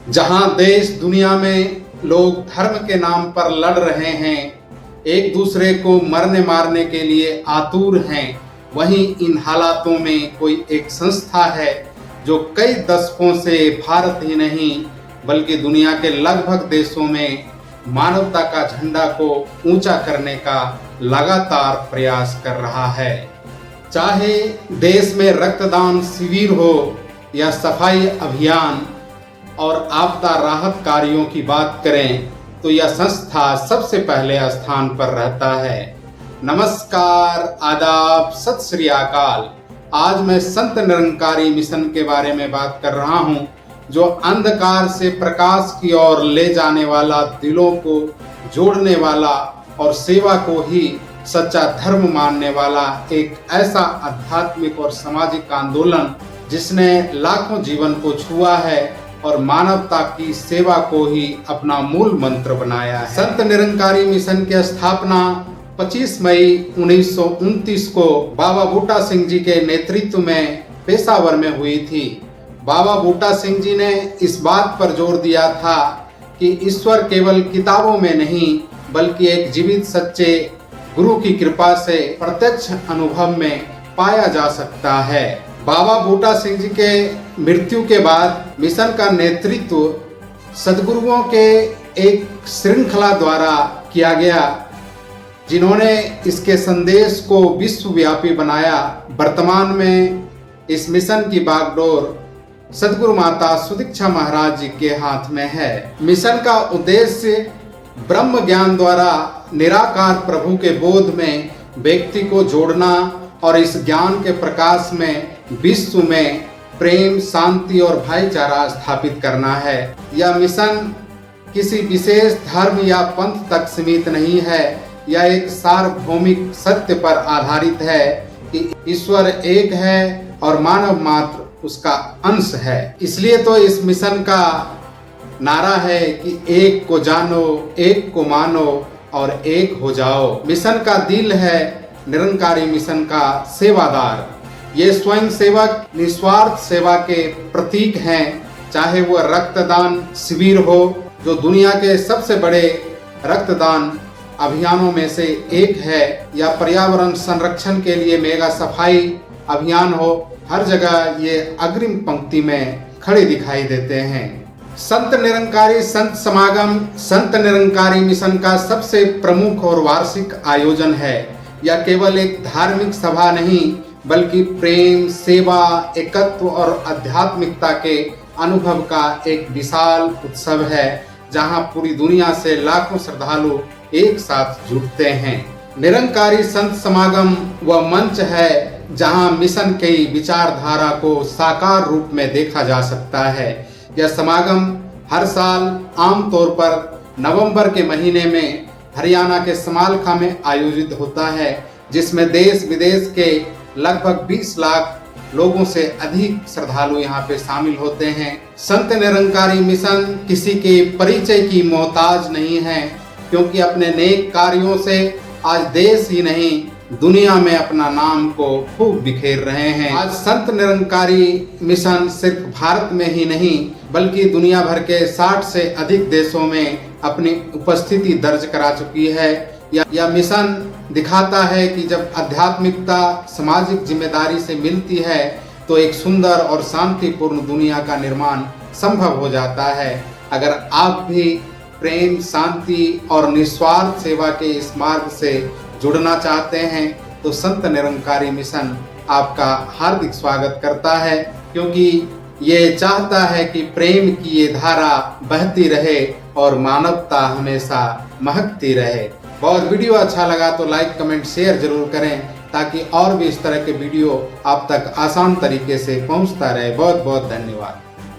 जहां देश दुनिया में लोग धर्म के नाम पर लड़ रहे हैं, एक दूसरे को मरने मारने के लिए आतुर हैं, वहीं इन हालातों में कोई एक संस्था है जो कई दशकों से भारत ही नहीं बल्कि दुनिया के लगभग देशों में मानवता का झंडा को ऊंचा करने का लगातार प्रयास कर रहा है। चाहे देश में रक्तदान शिविर हो या सफाई अभियान और आपदा राहत कार्यों की बात करें तो यह संस्था सबसे पहले स्थान पर रहता है। नमस्कार, आदाब, सत श्री अकाल। आज मैं संत निरंकारी मिशन के बारे में बात कर रहा हूं, जो अंधकार से प्रकाश की ओर ले जाने वाला, दिलों को जोड़ने वाला और सेवा को ही सच्चा धर्म मानने वाला एक ऐसा आध्यात्मिक और सामाजिक आंदोलन जिसने लाखों जीवन को छुआ है और मानवता की सेवा को ही अपना मूल मंत्र बनाया है। संत निरंकारी मिशन की स्थापना 25 मई 1929 को बाबा बूटा सिंह जी के नेतृत्व में पेशावर में हुई थी। बाबा बूटा सिंह जी ने इस बात पर जोर दिया था कि ईश्वर केवल किताबों में नहीं बल्कि एक जीवित सच्चे गुरु की कृपा से प्रत्यक्ष अनुभव में पाया जा सकता है। बाबा बूटा सिंह जी के मृत्यु के बाद मिशन का नेतृत्व सद्गुरुओं के एक श्रृंखला द्वारा किया गया, जिन्होंने इसके संदेश को विश्वव्यापी बनाया। वर्तमान में इस मिशन की बागडोर सद्गुरु माता सुदीक्षा महाराज जी के हाथ में है। मिशन का उद्देश्य ब्रह्म ज्ञान द्वारा निराकार प्रभु के बोध में व्यक्ति को जोड़ना और इस ज्ञान के प्रकाश में विश्व में प्रेम, शांति और भाईचारा स्थापित करना है। यह मिशन किसी विशेष धर्म या पंथ तक सीमित नहीं है। यह एक सार्वभौमिक सत्य पर आधारित है कि ईश्वर एक है और मानव मात्र उसका अंश है। इसलिए तो इस मिशन का नारा है कि एक को जानो, एक को मानो और एक हो जाओ। मिशन का दिल है निरंकारी मिशन का सेवादार। ये स्वयं सेवक निस्वार्थ सेवा के प्रतीक हैं, चाहे वह रक्तदान शिविर हो जो दुनिया के सबसे बड़े रक्तदान अभियानों में से एक है, या पर्यावरण संरक्षण के लिए मेगा सफाई अभियान हो, हर जगह ये अग्रिम पंक्ति में खड़े दिखाई देते हैं। संत निरंकारी संत समागम संत निरंकारी मिशन का सबसे प्रमुख और वार्षिक आयोजन है। यह केवल एक धार्मिक सभा नहीं बल्कि प्रेम, सेवा, एकत्व और आध्यात्मिकता के अनुभव का एक विशाल उत्सव है, जहां पूरी दुनिया से लाखों श्रद्धालु एक साथ जुटते हैं। निरंकारी संत समागम वह मंच है जहां मिशन की विचारधारा को साकार रूप में देखा जा सकता है। यह समागम हर साल आमतौर पर नवंबर के महीने में हरियाणा के समालखा में आयोजित होता है, जिसमें देश विदेश के लगभग 20 लाख लोगों से अधिक श्रद्धालु यहाँ पे शामिल होते हैं। संत निरंकारी मिशन किसी के परिचय की मोहताज नहीं है, क्योंकि अपने नेक कार्यों से आज देश ही नहीं दुनिया में अपना नाम को खूब बिखेर रहे हैं। आज संत निरंकारी मिशन सिर्फ भारत में ही नहीं बल्कि दुनिया भर के 60 से अधिक देशों में अपनी उपस्थिति दर्ज करा चुकी है। यह मिशन दिखाता है कि जब आध्यात्मिकता सामाजिक जिम्मेदारी से मिलती है तो एक सुंदर और शांतिपूर्ण दुनिया का निर्माण संभव हो जाता है। अगर आप भी प्रेम, शांति और निस्वार्थ सेवा के इस मार्ग से जुड़ना चाहते हैं तो संत निरंकारी मिशन आपका हार्दिक स्वागत करता है, क्योंकि ये चाहता है कि प्रेम की ये धारा बहती रहे और मानवता हमेशा महकती रहे। और वीडियो अच्छा लगा तो लाइक, कमेंट, शेयर जरूर करें, ताकि और भी इस तरह के वीडियो आप तक आसान तरीके से पहुंचता रहे। बहुत बहुत धन्यवाद।